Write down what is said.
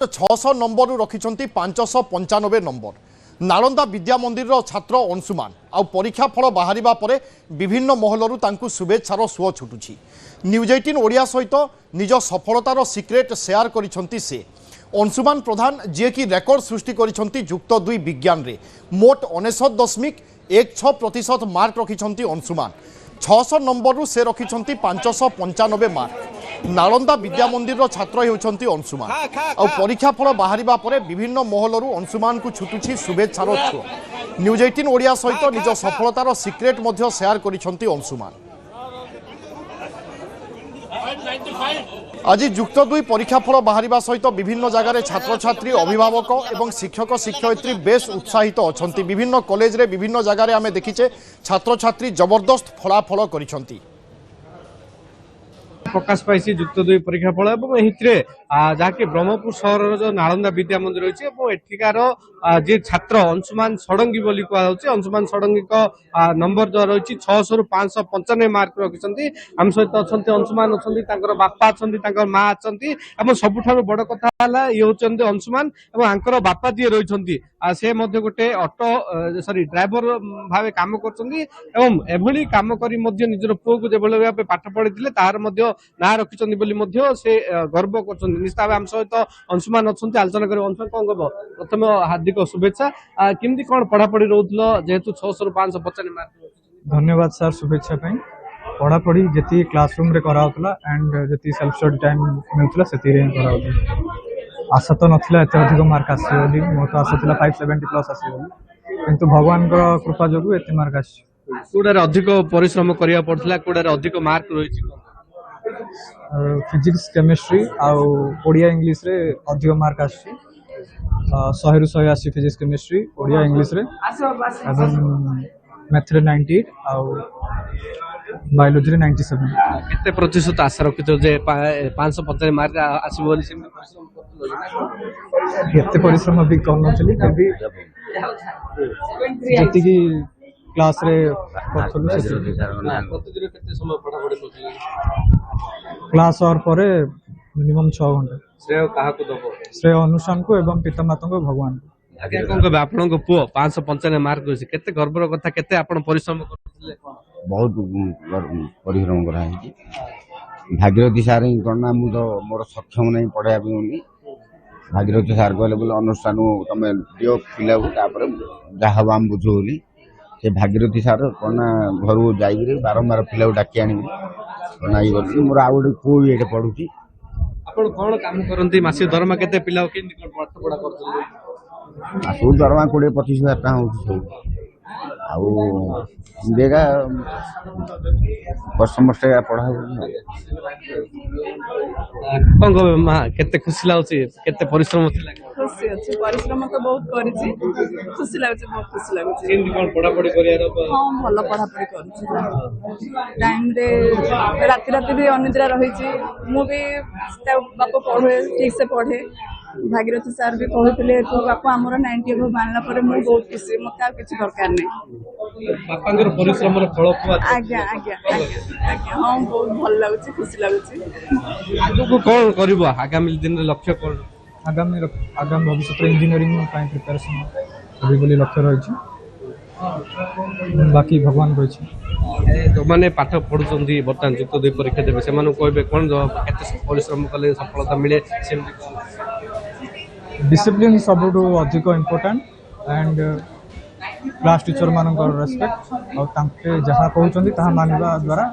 600 number रखिंट 595 number Nalanda विद्या मंदिर छात्र अंशुमान आ परीक्षा फल बाहर पर विभिन्न महलू शुभेच्छार सुओ छुटुछि। न्यूज 18 ओडिया सहित निज सफलतार सिक्रेट शेयर करिसेंति से अंशुमान प्रधान जे कि रेकर्ड सृष्टि करिसेंति युक्त 2 विज्ञान रे मोट 99.16% मार्क रखिसेंति अंशुमान। 600 नंबर से रखिसेंति 595 मार्क। नालंदा विद्या मंदिर छात्र होती अंशुमान आ परीक्षा फल बाहर पर विभिन्न महलू अंशुमान को छुटुछि शुभेच्छार छुओ। न्यूज 18 ओडिया सहित निज सफलतार सिक्रेट शेयर करिसेंति अंशुमान। आज युक्त 2 परीक्षा फल बाहर सहित विभिन्न जगार छात्र छात्री अभिभावक और शिक्षक शिक्षयित्री बेस उत्साहित अच्छा। विभिन्न कॉलेज रे विभिन्न जगार आम देखीचे छात्र छात्री जबरदस्त फलाफल करिसेंति। प्रकाश पाई युक्त 2 परीक्षा फल जहाँकि ब्रह्मपुर सहर जो नालंदा विद्या मंदिर रही है एठिकार जे छात्र अंशुमान षडंगी बोली कहुच्छे अंशुमान षडंगी नंबर जो रही 600 रु 595 मार्क रखिंट आम सहित अच्छा अंशुमान अच्छा बापा अच्छा माँ अच्छा सबुठ बड़ कथा ये होती अंशुमान और बापा जी रही से गोटे ऑटो सॉरी ड्राइवर भाव काम कर काम कर निजर पुओ को जो भाव पाठ पढ़ी तार ना रखिंट से गर्व कर निश्चित भाव आम सहित अंशुमान अच्छा आलोचना कर अंशुमान कौन कह प्रथम हार्दिक शुभेच्छा केमती कौन पढ़ापढ़ी रोला जेहेतु 600 रु 595 मार्क। धन्यवाद सर शुभेच्छा पढ़ापढ़ी जी क्लासरूम रे कराउतला एंड जी सेल्फ स्टडी टाइम मिलता से आशा तो नाला एत अधिक मार्क आसो मोर तो आशा था 570 प्लस आसो किंतु भगवान कृपा जो एत मार्क आसोड़े अधिक परिश्रम करा पड़ता कौड़े अधिक मार्क रही फिजिक्स केमिस्ट्री आउ ओडिया इंग्लिश रे अधिक मार्क आसी 100 रु 180 फिजिक्स केमिस्ट्री ओडिया इंग्लिश रे मैथ रे 98 आउ बायोलॉजी रे 97। केते प्रतिशत आशा रखितो जे 595 मार्क आसी बोली से केते परिश्रम भी करन चली तभी जति की क्लास रे प्रतिदिन केते समय पढ़ा पढ़ी करथि क्लास और परे मिनिमम 6 घंटा। श्रेय कहा को दबो श्रेय अनुष्ठान को एवं पितामाता को भगवान को। आगे कोन कहबे आपन को पुओ 595 मार्क होसी केते गर्वर कथा केते आपन परिश्रम करथिले बहुत परिश्रम करा है भागीरथी सार ही करना मु तो मोर सक्षम नहीं पढ़ाया भी भागीरथी सार कहले बोले अनुष्ठान तुम दियो पिला जहाँ हम बुझो बोली से भागीरथी सार करना घर जाइए बारंबार पिला डाकी आनी करना ये कर मोर आउ गोटे पुओ भी ये पढ़ुची। आपण कौन काम करती मासिक दरमा केते पिला केंदी पाठ पढ़ा करथले मासिक दरमा 20-25 हजार टाका होची सब आउ देगा समस्त पढ़ा कौन कह माँ केते खुशी लाଗୁଛି केते परिश्रम थिला खुशी अछि परिश्रम तो बहुत करिछि खुशी लाଗୁଛି बहुत खुशी लाଗୁଛି केंदी कोन पढ़ा पढ़ी करियार हां भलो पढ़ा पढ़ी करिछि टाइम रे राति राति भी अनिद्रा रहिछि मु भी बापा पढ़े ठीक से पढ़े भागीरथी सार भी कहते तू बापा आमर 90 एबो मानला पर मु बहुत खुशी मत आ किछ दरकार नै बापांगर परिश्रम रो फल को आज्ञा आज्ञा आज्ञा हां बहुत भल लाଗୁଛି खुशी लाଗୁଛି आगु को कोन करबो आगामी दिन रे लक्ष्य कोन आगामी भविष्य इंजीनियरिंग प्रिपरेशन अभी बोली लक्ष्य रही बाकी भगवान रही जो मैंने पाठ पढ़ुंट बर्तमान युक्त 2 परीक्षा देवे से कहे कौन परिश्रम कले सफलता मिले डिसिप्लिन सबुठ अधिक इम्पोर्टेंट एंड क्लास टीचर मान रेस्पेक्ट और जहाँ कहते मानवा द्वारा